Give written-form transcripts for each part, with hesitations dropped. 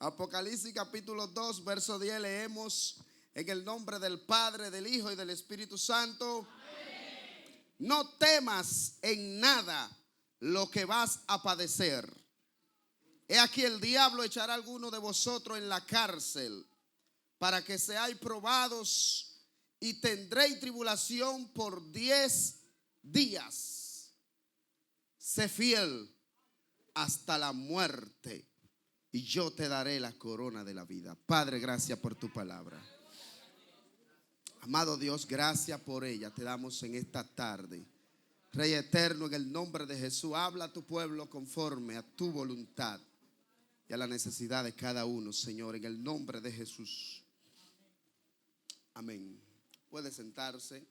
Apocalipsis capítulo 2, verso 10 leemos: en el nombre del Padre, del Hijo y del Espíritu Santo. Amén. No temas en nada lo que vas a padecer. He aquí el diablo echará a alguno de vosotros en la cárcel para que seáis probados y tendréis tribulación por 10 días. Sé fiel hasta la muerte y yo te daré la corona de la vida. Padre, gracias por tu palabra. Amado Dios, gracias por ella te damos en esta tarde. Rey eterno, en el nombre de Jesús, habla a tu pueblo conforme a tu voluntad y a la necesidad de cada uno, Señor, en el nombre de Jesús. Amén. Puede sentarse.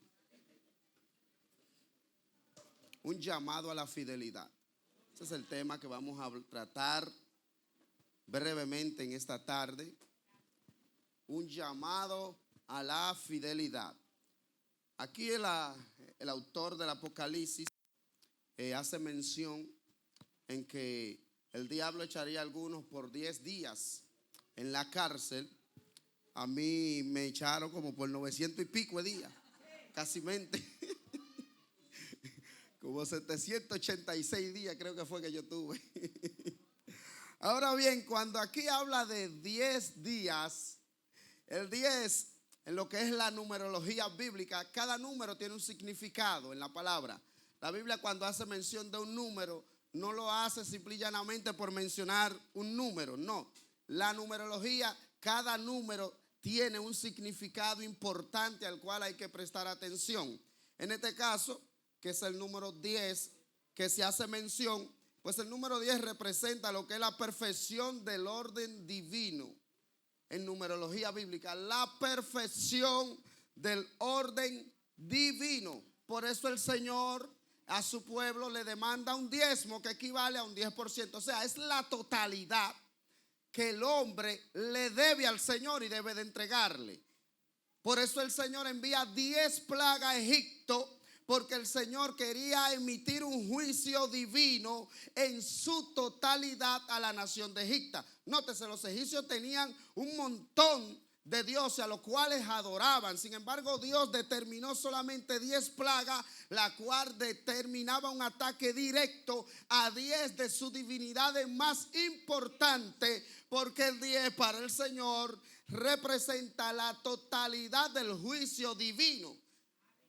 Un llamado a la fidelidad. Ese es el tema que vamos a tratar brevemente en esta tarde. Un llamado a la fidelidad. Aquí el autor del Apocalipsis hace mención en que el diablo echaría a algunos por 10 días en la cárcel. A mí me echaron como por 900 y pico de días, casi mente. Como 786 días creo que fue que yo tuve. Ahora bien, cuando aquí habla de 10 días, el 10 en lo que es la numerología bíblica, cada número tiene un significado en la palabra. La Biblia, cuando hace mención de un número, no lo hace simple y llanamente por mencionar un número, no. La numerología, cada número tiene un significado importante al cual hay que prestar atención. En este caso, que es el número 10 que se hace mención, pues el número 10 representa lo que es la perfección del orden divino. En numerología bíblica, la perfección del orden divino. Por eso el Señor a su pueblo le demanda un diezmo que equivale a un 10%. O sea, es la totalidad que el hombre le debe al Señor y debe de entregarle. Por eso el Señor envía 10 plagas a Egipto, porque el Señor quería emitir un juicio divino en su totalidad a la nación de Egipto. Nótese, los egipcios tenían un montón de dioses a los cuales adoraban. Sin embargo, Dios determinó solamente 10 plagas, la cual determinaba un ataque directo a 10 de sus divinidades más importantes, porque el 10 para el Señor representa la totalidad del juicio divino.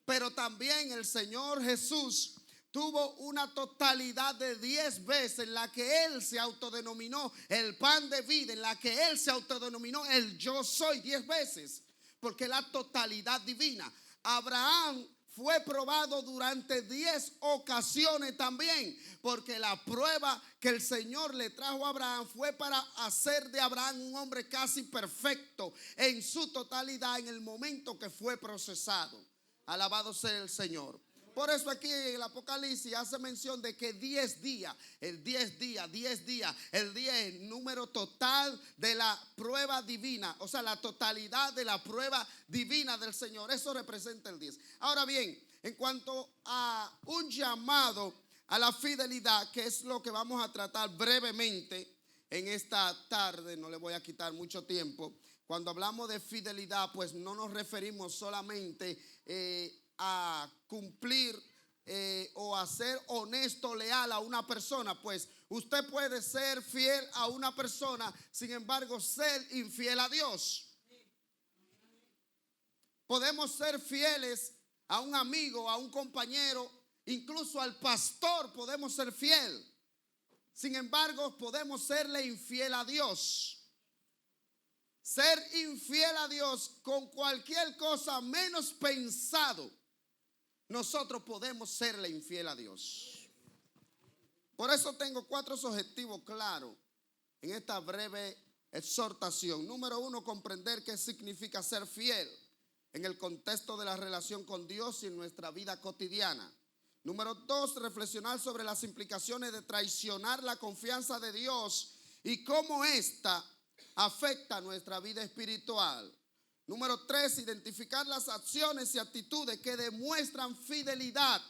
Pero también el Señor Jesús tuvo una totalidad de 10 veces en la que Él se autodenominó el pan de vida, en la que Él se autodenominó el yo soy 10 veces, porque la totalidad divina. Abraham fue probado durante 10 ocasiones también, porque la prueba que el Señor le trajo a Abraham fue para hacer de Abraham un hombre casi perfecto en su totalidad en el momento que fue procesado. Alabado sea el Señor. Por eso aquí en el Apocalipsis hace mención de que 10 días, el 10 días, el 10 número total de la prueba divina, o sea, la totalidad de la prueba divina del Señor. Eso representa el 10. Ahora bien, en cuanto a un llamado a la fidelidad, que es lo que vamos a tratar brevemente en esta tarde, no le voy a quitar mucho tiempo. Cuando hablamos de fidelidad, pues no nos referimos solamente a cumplir o a ser honesto, leal a una persona. Pues usted puede ser fiel a una persona, sin embargo ser infiel a Dios. Podemos ser fieles a un amigo, a un compañero, incluso al pastor podemos ser fiel. Sin embargo, podemos serle infiel a Dios. Ser infiel a Dios con cualquier cosa menos pensado, nosotros podemos serle infiel a Dios. Por eso tengo 4 objetivos claros en esta breve exhortación. Número 1, comprender qué significa ser fiel en el contexto de la relación con Dios y en nuestra vida cotidiana. Número 2, reflexionar sobre las implicaciones de traicionar la confianza de Dios y cómo ésta afecta nuestra vida espiritual. Número 3, identificar las acciones y actitudes que demuestran fidelidad,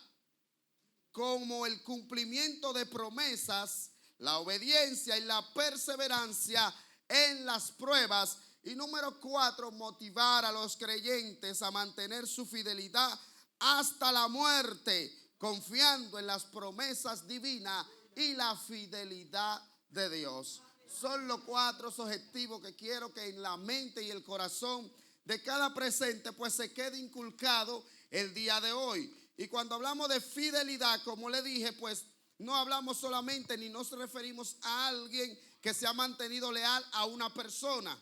como el cumplimiento de promesas, la obediencia y la perseverancia en las pruebas. Y número 4, motivar a los creyentes a mantener su fidelidad hasta la muerte, confiando en las promesas divinas y la fidelidad de Dios. Son los 4 objetivos que quiero que en la mente y el corazón de cada presente pues se quede inculcado el día de hoy. Y cuando hablamos de fidelidad, como le dije, pues no hablamos solamente ni nos referimos a alguien que se ha mantenido leal a una persona.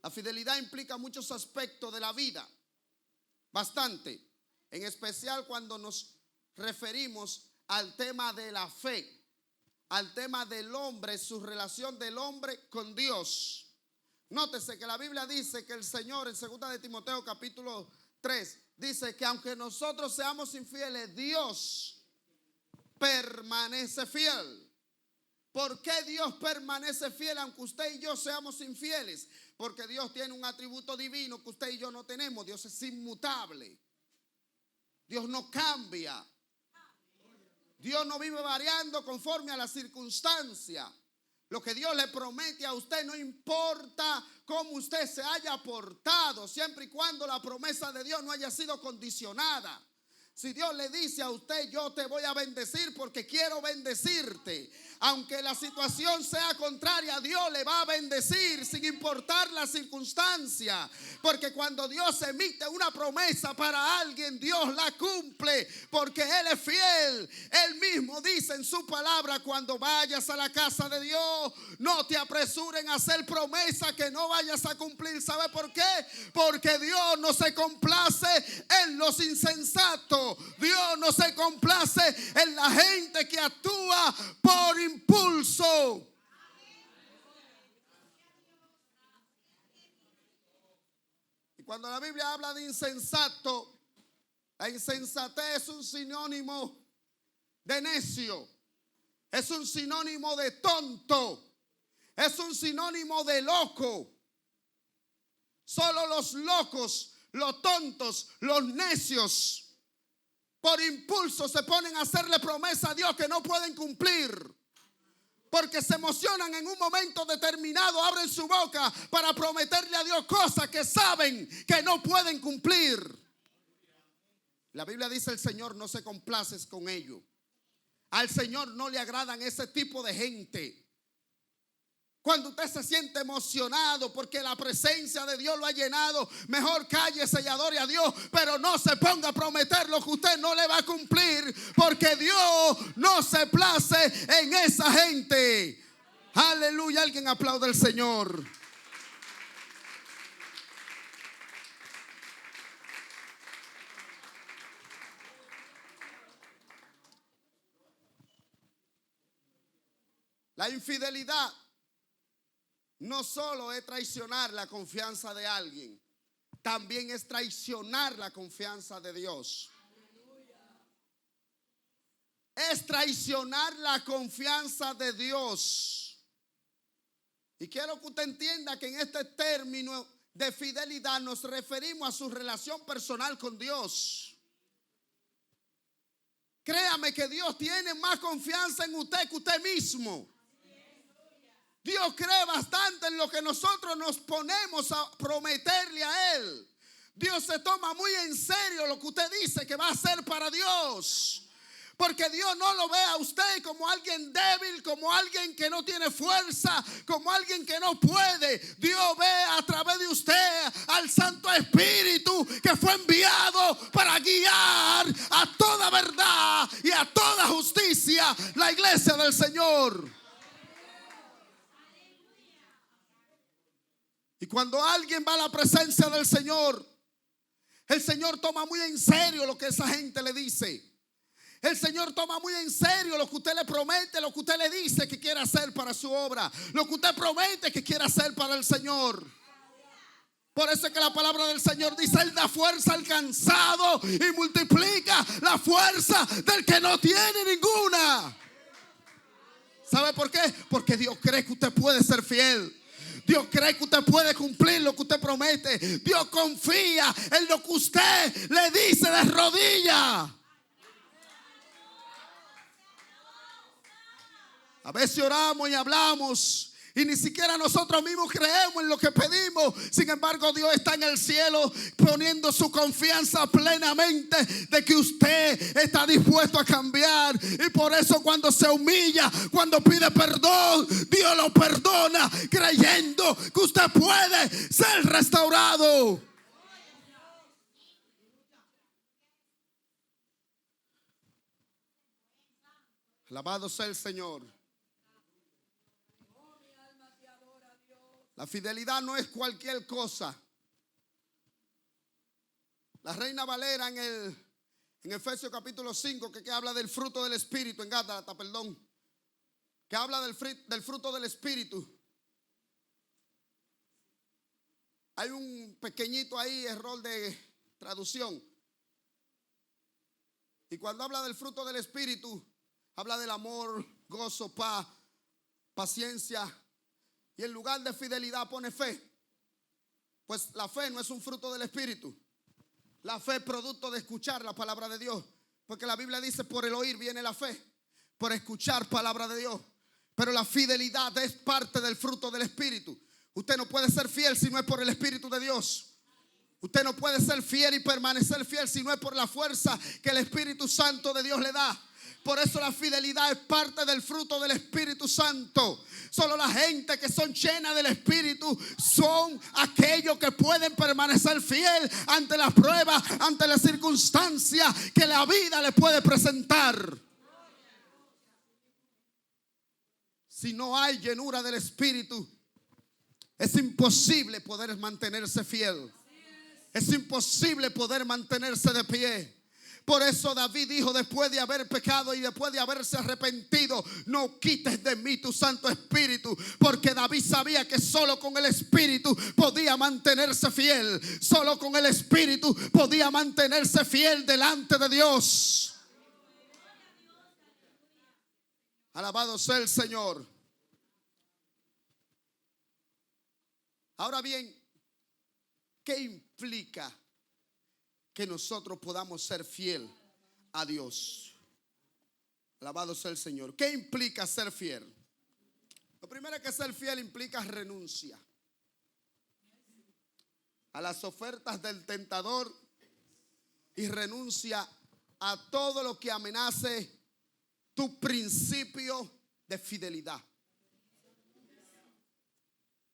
La fidelidad implica muchos aspectos de la vida, bastante, en especial cuando nos referimos al tema de la fe, al tema del hombre, su relación del hombre con Dios. Nótese que la Biblia dice que el Señor en 2 de Timoteo capítulo 3 dice que aunque nosotros seamos infieles, Dios permanece fiel. ¿Por qué Dios permanece fiel aunque usted y yo seamos infieles? Porque Dios tiene un atributo divino que usted y yo no tenemos. Dios es inmutable. Dios no cambia. Dios no vive variando conforme a la circunstancia. Lo que Dios le promete a usted no importa cómo usted se haya portado, siempre y cuando la promesa de Dios no haya sido condicionada. Si Dios le dice a usted, yo te voy a bendecir porque quiero bendecirte, aunque la situación sea contraria, Dios le va a bendecir sin importar la circunstancia. Porque cuando Dios emite una promesa para alguien, Dios la cumple porque Él es fiel. Él mismo dice en su palabra, cuando vayas a la casa de Dios, no te apresuren a hacer promesa que no vayas a cumplir. ¿Sabe por qué? Porque Dios no se complace en los insensatos. Dios no se complace en la gente que actúa por impulso. Y cuando la Biblia habla de insensato, la insensatez es un sinónimo de necio, es un sinónimo de tonto, es un sinónimo de loco. Solo los locos, los tontos, los necios, por impulso se ponen a hacerle promesa a Dios que no pueden cumplir. Porque se emocionan en un momento determinado, abren su boca para prometerle a Dios cosas que saben que no pueden cumplir. La Biblia dice: el Señor no se complace con ello. Al Señor no le agradan ese tipo de gente. Cuando usted se siente emocionado porque la presencia de Dios lo ha llenado, mejor cállese y adore a Dios, pero no se ponga a prometer lo que usted no le va a cumplir, porque Dios no se place en esa gente. Aleluya, alguien aplaude al Señor. La infidelidad no solo es traicionar la confianza de alguien, también es traicionar la confianza de Dios. Es traicionar la confianza de Dios. Y quiero que usted entienda que en este término de fidelidad nos referimos a su relación personal con Dios. Créame que Dios tiene más confianza en usted que usted mismo. Dios cree bastante en lo que nosotros nos ponemos a prometerle a Él. Dios se toma muy en serio lo que usted dice que va a hacer para Dios. Porque Dios no lo ve a usted como alguien débil, como alguien que no tiene fuerza, como alguien que no puede. Dios ve a través de usted al Santo Espíritu que fue enviado para guiar a toda verdad y a toda justicia la iglesia del Señor. Y cuando alguien va a la presencia del Señor, el Señor toma muy en serio lo que esa gente le dice. El Señor toma muy en serio lo que usted le promete, lo que usted le dice que quiere hacer para su obra, lo que usted promete que quiere hacer para el Señor. Por eso es que la palabra del Señor dice: Él da fuerza al cansado y multiplica la fuerza del que no tiene ninguna. ¿Sabe por qué? Porque Dios cree que usted puede ser fiel. Dios cree que usted puede cumplir lo que usted promete. Dios confía en lo que usted le dice de rodillas. A veces oramos y hablamos Y ni siquiera nosotros mismos creemos en lo que pedimos. Sin embargo, Dios está en el cielo poniendo su confianza plenamente de que usted está dispuesto a cambiar. Y por eso cuando se humilla, cuando pide perdón, Dios lo perdona, creyendo que usted puede ser restaurado. Alabado sea el Señor. La fidelidad no es cualquier cosa. La Reina Valera en Efesios capítulo 5, que habla del fruto del Espíritu, en Gálatas, perdón, que habla del fruto del Espíritu. Hay un pequeñito ahí error de traducción. Y cuando habla del fruto del Espíritu, habla del amor, gozo, paz, paciencia. Y en lugar de fidelidad pone fe. Pues la fe no es un fruto del Espíritu. La fe es producto de escuchar la palabra de Dios. Porque la Biblia dice, por el oír viene la fe. Por escuchar palabra de Dios. Pero la fidelidad es parte del fruto del Espíritu. Usted no puede ser fiel si no es por el Espíritu de Dios. Usted no puede ser fiel y permanecer fiel si no es por la fuerza que el Espíritu Santo de Dios le da. Por eso la fidelidad es parte del fruto del Espíritu Santo. Solo la gente que son llenas del Espíritu son aquellos que pueden permanecer fiel ante las pruebas, ante las circunstancias que la vida le puede presentar. Si no hay llenura del Espíritu, es imposible poder mantenerse fiel. Es imposible poder mantenerse de pie. Por eso David dijo, después de haber pecado y después de haberse arrepentido, no quites de mí tu Santo Espíritu. Porque David sabía que solo con el Espíritu podía mantenerse fiel. Solo con el Espíritu podía mantenerse fiel delante de Dios. Alabado sea el Señor. Ahora bien, ¿qué implica que nosotros podamos ser fiel a Dios? Alabado sea el Señor. ¿Qué implica ser fiel? Lo primero que ser fiel implica renuncia a las ofertas del tentador y renuncia a todo lo que amenace tu principio de fidelidad.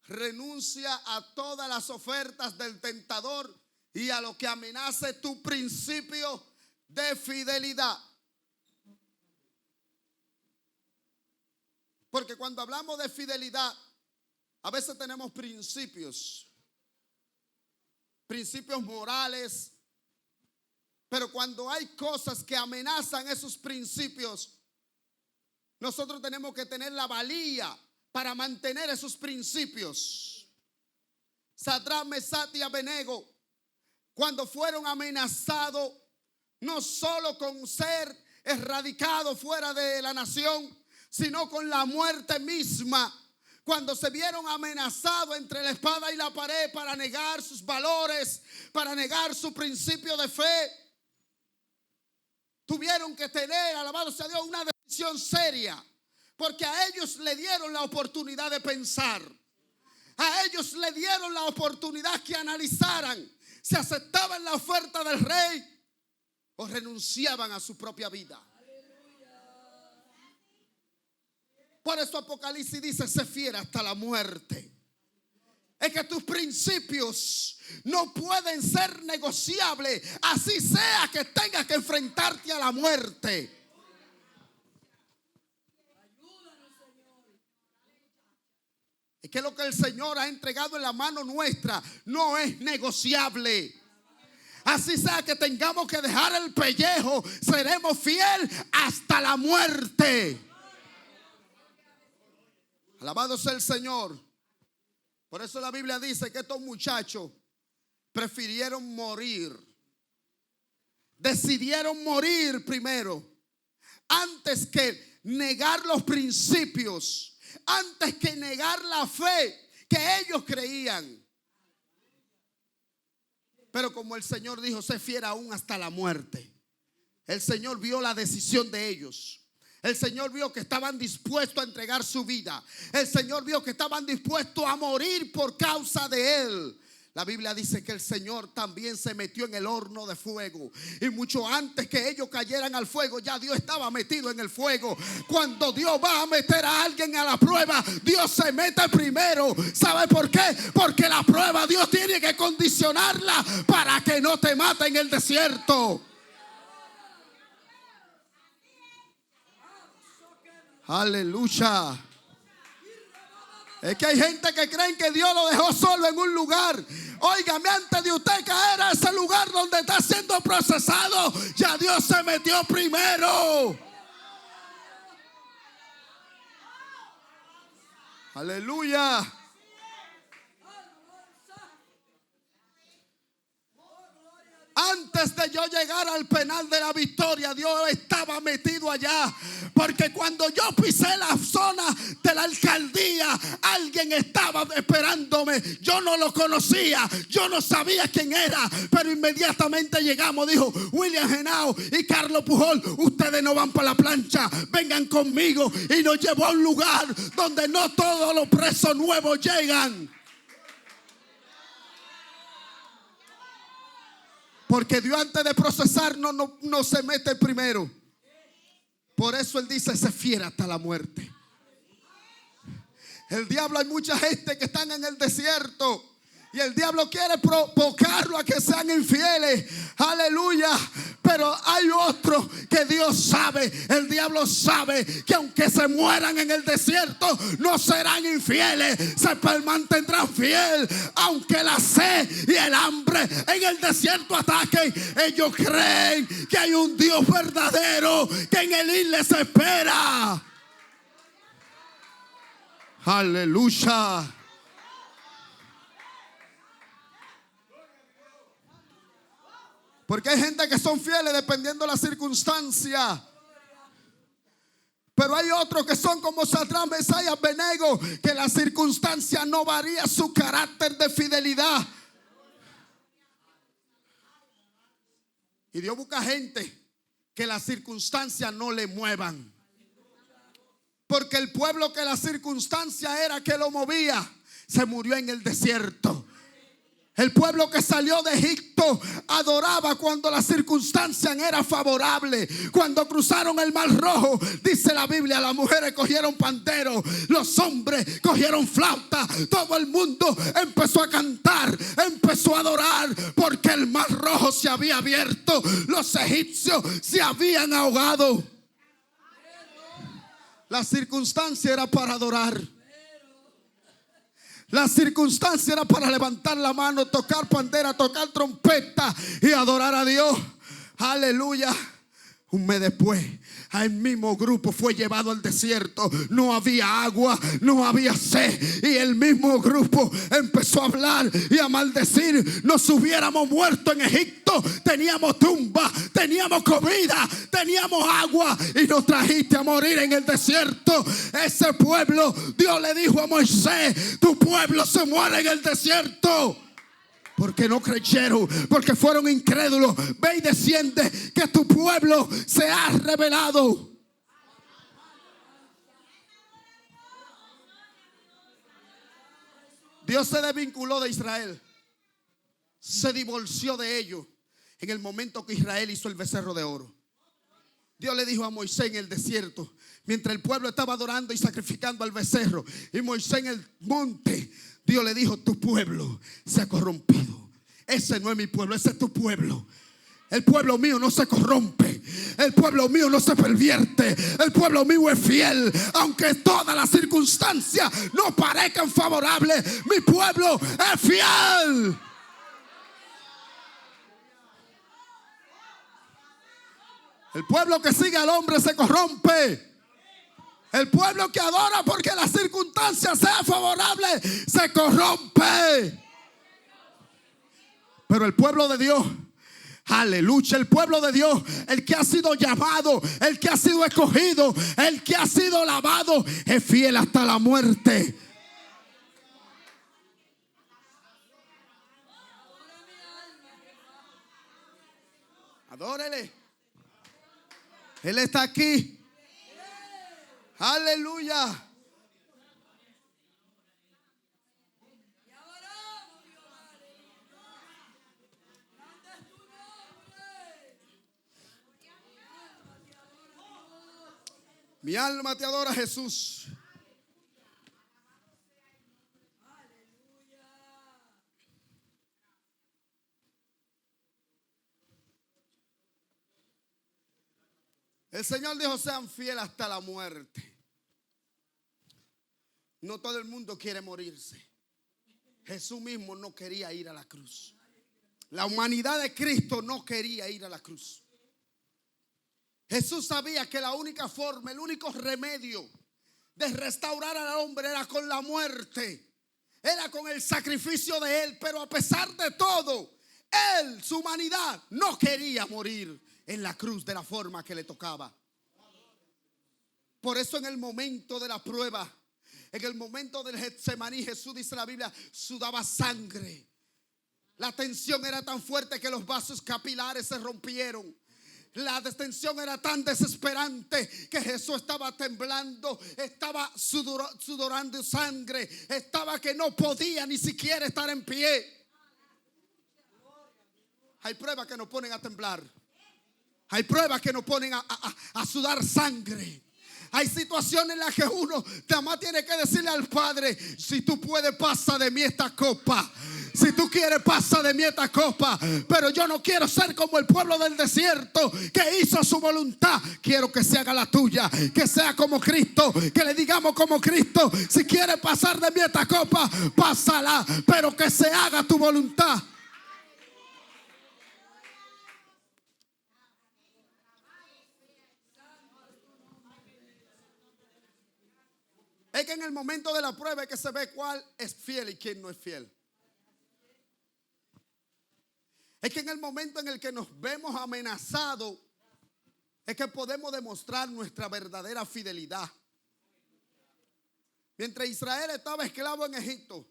Renuncia a todas las ofertas del tentador y a lo que amenace tu principio de fidelidad. Porque cuando hablamos de fidelidad, a veces tenemos principios morales, pero cuando hay cosas que amenazan esos principios, nosotros tenemos que tener la valía para mantener esos principios. Sadrach, Mesach y Abednego, cuando fueron amenazados, no solo con ser erradicados fuera de la nación, sino con la muerte misma. Cuando se vieron amenazados entre la espada y la pared para negar sus valores, para negar su principio de fe, tuvieron que tener, alabado sea Dios, una decisión seria. Porque a ellos le dieron la oportunidad de pensar. A ellos le dieron la oportunidad que analizaran si aceptaban la oferta del rey o renunciaban a su propia vida. Por eso Apocalipsis dice, sé fiel hasta la muerte. Es que tus principios no pueden ser negociables, así sea que tengas que enfrentarte a la muerte. Es que lo que el Señor ha entregado en la mano nuestra no es negociable. Así sea que tengamos que dejar el pellejo, seremos fieles hasta la muerte. Alabado sea el Señor. Por eso la Biblia dice que estos muchachos prefirieron morir. Decidieron morir primero, antes que negar los principios, antes que negar la fe que ellos creían. Pero como el Señor dijo, sé fiel aún hasta la muerte, el Señor vio la decisión de ellos. El Señor vio que estaban dispuestos a entregar su vida. El Señor vio que estaban dispuestos a morir por causa de Él. La Biblia dice que el Señor también se metió en el horno de fuego. Y mucho antes que ellos cayeran al fuego, ya Dios estaba metido en el fuego. Cuando Dios va a meter a alguien a la prueba, Dios se mete primero. ¿Sabe por qué? Porque la prueba Dios tiene que condicionarla para que no te mate en el desierto. Aleluya. Es que hay gente que creen que Dios lo dejó solo en un lugar. Óigame, antes de usted caer a ese lugar donde está siendo procesado, ya Dios se metió primero. Aleluya. Antes de yo llegar al penal de la Victoria, Dios estaba metido allá. Porque cuando yo pisé la zona de la alcaldía, alguien estaba esperándome. Yo no lo conocía, yo no sabía quién era, pero inmediatamente llegamos. Dijo: William Henao y Carlos Pujol, ustedes no van para la plancha, vengan conmigo. Y nos llevó a un lugar donde no todos los presos nuevos llegan. Porque Dios, antes de procesarnos, no se mete primero. Por eso Él dice: se fiera hasta la muerte. El diablo, hay mucha gente que están en el desierto y el diablo quiere provocarlo a que sean infieles. Aleluya. Pero hay otros que Dios sabe, el diablo sabe que aunque se mueran en el desierto, no serán infieles, se mantendrán fieles. Aunque la sed y el hambre en el desierto ataquen, ellos creen que hay un Dios verdadero que en Él les espera. Aleluya. Porque hay gente que son fieles dependiendo de la circunstancia. Pero hay otros que son como Sadrach, Mesach y Abednego, que la circunstancia no varía su carácter de fidelidad. Y Dios busca gente que las circunstancias no le muevan. Porque el pueblo que la circunstancia era que lo movía, se murió en el desierto. El pueblo que salió de Egipto adoraba cuando la circunstancia era favorable. Cuando cruzaron el Mar Rojo, dice la Biblia, las mujeres cogieron pandero, los hombres cogieron flauta, todo el mundo empezó a cantar, empezó a adorar, porque el Mar Rojo se había abierto, los egipcios se habían ahogado. La circunstancia era para adorar. La circunstancia era para levantar la mano, tocar pandera, tocar trompeta y adorar a Dios. Aleluya. Un mes después, el mismo grupo fue llevado al desierto. No había agua, no había sed. Y el mismo grupo empezó a hablar y a maldecir. Nos hubiéramos muerto en Egipto. Teníamos tumba, teníamos comida, teníamos agua, y nos trajiste a morir en el desierto. Ese pueblo, Dios le dijo a Moisés: tu pueblo se muere en el desierto. Porque no creyeron, porque fueron incrédulos. Ve y desciende, que tu pueblo se ha revelado. Dios se desvinculó de Israel, se divorció de ellos en el momento que Israel hizo el becerro de oro. Dios le dijo a Moisés en el desierto, mientras el pueblo estaba adorando y sacrificando al becerro, y Moisés en el monte, Dios le dijo: tu pueblo se ha corrompido. Ese no es mi pueblo, ese es tu pueblo. El pueblo mío no se corrompe, el pueblo mío no se pervierte, el pueblo mío es fiel. Aunque todas las circunstancias no parezcan favorables, mi pueblo es fiel. El pueblo que sigue al hombre se corrompe. El pueblo que adora porque las circunstancias sean favorables se corrompe. Pero el pueblo de Dios, aleluya, el pueblo de Dios, el que ha sido llamado, el que ha sido escogido, el que ha sido lavado, es fiel hasta la muerte. Adórele. Él está aquí. Aleluya. Mi alma te adora, Jesús. El Señor dijo: sean fieles hasta la muerte. No todo el mundo quiere morirse. Jesús mismo no quería ir a la cruz. La humanidad de Cristo no quería ir a la cruz. Jesús sabía que la única forma, el único remedio de restaurar al hombre era con la muerte, era con el sacrificio de Él. Pero a pesar de todo, Él, su humanidad, no quería morir en la cruz de la forma que le tocaba. Por eso en el momento de la prueba, en el momento del Getsemaní, Jesús, dice la Biblia, sudaba sangre. La tensión era tan fuerte que los vasos capilares se rompieron. La tensión era tan desesperante que Jesús estaba temblando, estaba sudorando sangre, estaba que no podía ni siquiera estar en pie. Hay pruebas que nos ponen a temblar. Hay pruebas que nos ponen a sudar sangre. Hay situaciones en las que uno nada más tiene que decirle al Padre: si tú puedes, pasa de mí esta copa. Si tú quieres, pasa de mí esta copa. Pero yo no quiero ser como el pueblo del desierto que hizo su voluntad. Quiero que se haga la tuya, que sea como Cristo, que le digamos como Cristo: si quieres pasar de mí esta copa, pásala, pero que se haga tu voluntad. Es que en el momento de la prueba es que se ve cuál es fiel y quién no es fiel. Es que en el momento en el que nos vemos amenazados es que podemos demostrar nuestra verdadera fidelidad. Mientras Israel estaba esclavo en Egipto,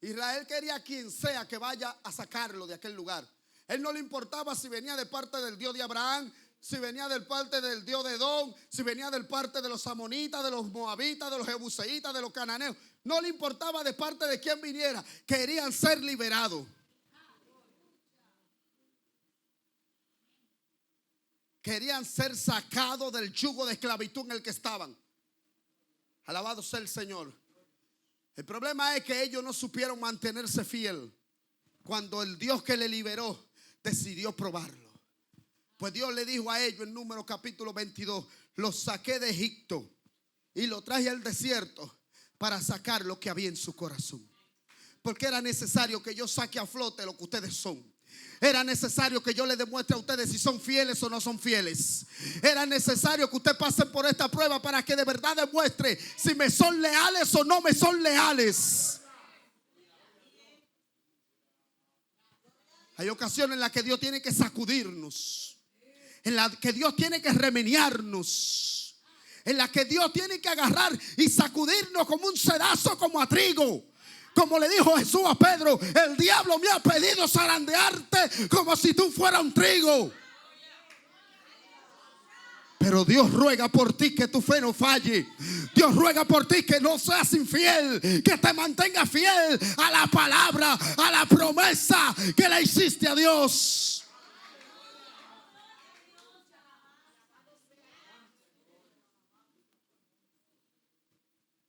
Israel quería a quien sea que vaya a sacarlo de aquel lugar. Él no le importaba si venía de parte del Dios de Abraham, si venía del parte del Dios de Edom, si venía del parte de los amonitas, de los moabitas, de los jebuseítas, de los cananeos. No le importaba de parte de quién viniera. Querían ser liberados. Querían ser sacados del yugo de esclavitud en el que estaban. Alabado sea el Señor. El problema es que ellos no supieron mantenerse fiel cuando el Dios que le liberó decidió probarlo. Pues Dios le dijo a ellos en Números capítulo 22: los saqué de Egipto y lo traje al desierto para sacar lo que había en su corazón. Porque era necesario que yo saque a flote lo que ustedes son. Era necesario que yo les demuestre a ustedes si son fieles o no son fieles. Era necesario que ustedes pasen por esta prueba para que de verdad demuestre si me son leales o no me son leales. Hay ocasiones en las que Dios tiene que sacudirnos, en las que Dios tiene que remeniarnos, en las que Dios tiene que agarrar y sacudirnos como un sedazo, como a trigo. Como le dijo Jesús a Pedro: el diablo me ha pedido zarandearte como si tú fueras un trigo. Pero Dios ruega por ti que tu fe no falle. Dios ruega por ti que no seas infiel, que te mantengas fiel a la palabra, a la promesa que le hiciste a Dios.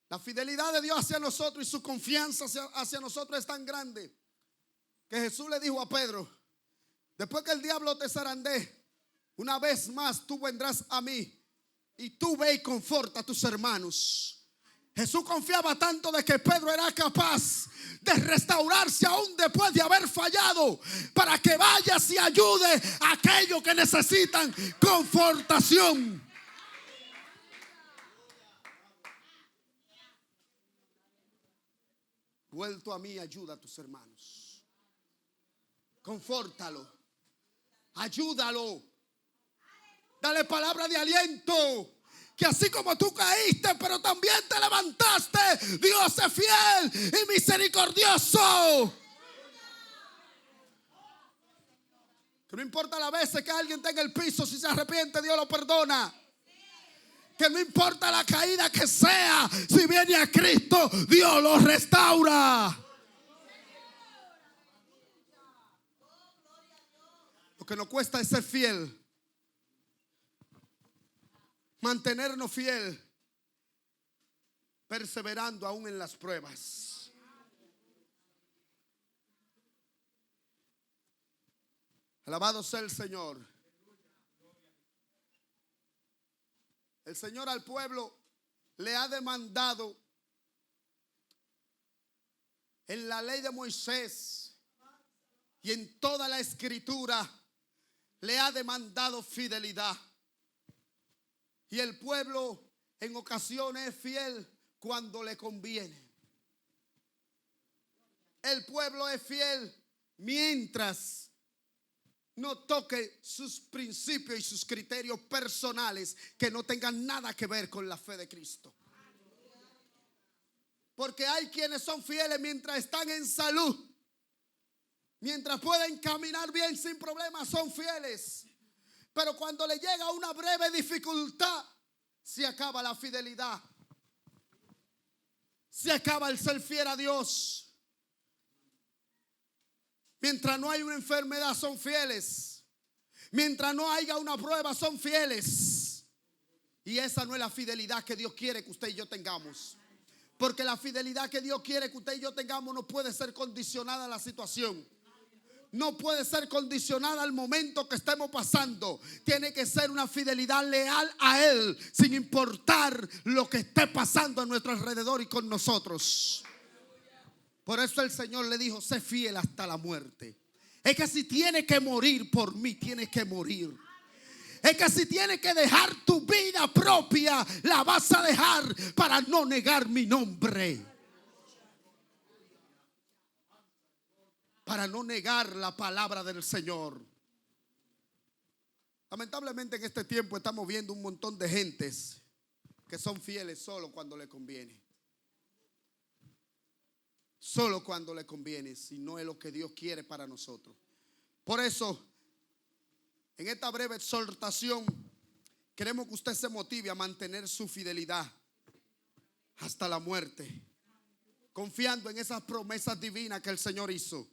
La fidelidad de Dios hacia nosotros y su confianza hacia nosotros es tan grande que Jesús le dijo a Pedro: después que el diablo te zarandee, una vez más tú vendrás a mí y tú ve y conforta a tus hermanos. Jesús confiaba tanto de que Pedro era capaz de restaurarse aún después de haber fallado, para que vayas y ayude a aquellos que necesitan confortación. Vuelto a mí, ayuda a tus hermanos. Confórtalo. Ayúdalo. Dale palabra de aliento. Que así como tú caíste, pero también te levantaste, Dios es fiel y misericordioso. Que no importa las veces que alguien tenga el piso, si se arrepiente, Dios lo perdona. que no importa la caída que sea, si viene a Cristo, Dios lo restaura. Lo que nos cuesta es ser fiel, mantenernos fiel, perseverando aún en las pruebas. Alabado sea el Señor. El Señor al pueblo le ha demandado en la ley de Moisés y en toda la escritura, le ha demandado fidelidad. Y el pueblo en ocasiones es fiel cuando le conviene. El pueblo es fiel mientras no toque sus principios y sus criterios personales que no tengan nada que ver con la fe de Cristo. Porque hay quienes son fieles mientras están en salud, mientras pueden caminar bien sin problemas, son fieles. Pero cuando le llega una breve dificultad, se acaba la fidelidad, se acaba el ser fiel a Dios. Mientras no hay una enfermedad, son fieles. Mientras no haya una prueba, son fieles. Y esa no es la fidelidad que Dios quiere que usted y yo tengamos. Porque la fidelidad que Dios quiere que usted y yo tengamos no puede ser condicionada a la situación. No puede ser condicionada al momento que estemos pasando. Tiene que ser una fidelidad leal a Él, sin importar lo que esté pasando a nuestro alrededor y con nosotros. Por eso el Señor le dijo: sé fiel hasta la muerte. Es que si tienes que morir por mí, tienes que morir. Es que si tienes que dejar tu vida propia, la vas a dejar para no negar mi nombre. Para no negar la palabra del Señor. Lamentablemente en este tiempo estamos viendo un montón de gentes que son fieles solo cuando le conviene. Solo cuando le conviene, si no es lo que Dios quiere para nosotros. Por eso, en esta breve exhortación, queremos que usted se motive a mantener su fidelidad hasta la muerte, confiando en esas promesas divinas que el Señor hizo.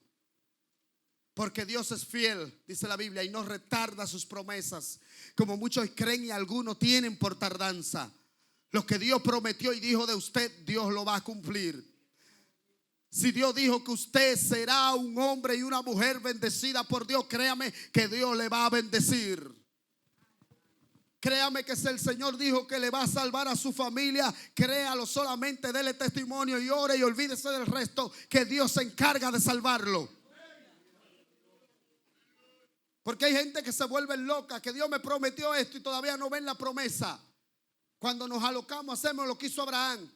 Porque Dios es fiel, dice la Biblia, y no retarda sus promesas, como muchos creen y algunos tienen por tardanza. Lo que Dios prometió y dijo de usted, Dios lo va a cumplir. Si Dios dijo que usted será un hombre y una mujer bendecida por Dios, créame que Dios le va a bendecir. Créame que si el Señor dijo que le va a salvar a su familia, créalo, solamente dele testimonio y ore y olvídese del resto, que Dios se encarga de salvarlo. Porque hay gente que se vuelve loca, que Dios me prometió esto y todavía no ven la promesa. Cuando nos alocamos hacemos lo que hizo Abraham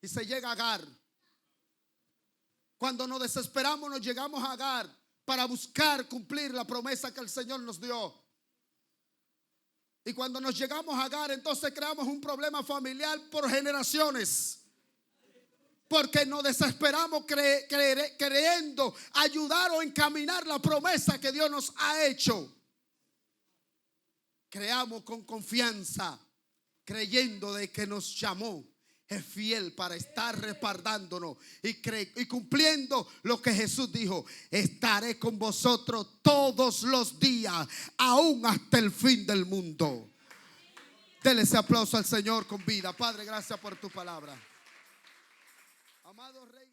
y se llega a Agar. Cuando nos desesperamos nos llegamos a Agar para buscar cumplir la promesa que el Señor nos dio. Y cuando nos llegamos a Agar, entonces creamos un problema familiar por generaciones. Porque nos desesperamos queriendo ayudar o encaminar la promesa que Dios nos ha hecho. Creamos con confianza, creyendo de que nos llamó. Es fiel para estar respaldándonos y cumpliendo lo que Jesús dijo: estaré con vosotros todos los días, aún hasta el fin del mundo. Denle ese aplauso al Señor con vida. Padre, gracias por tu palabra. Amado Rey.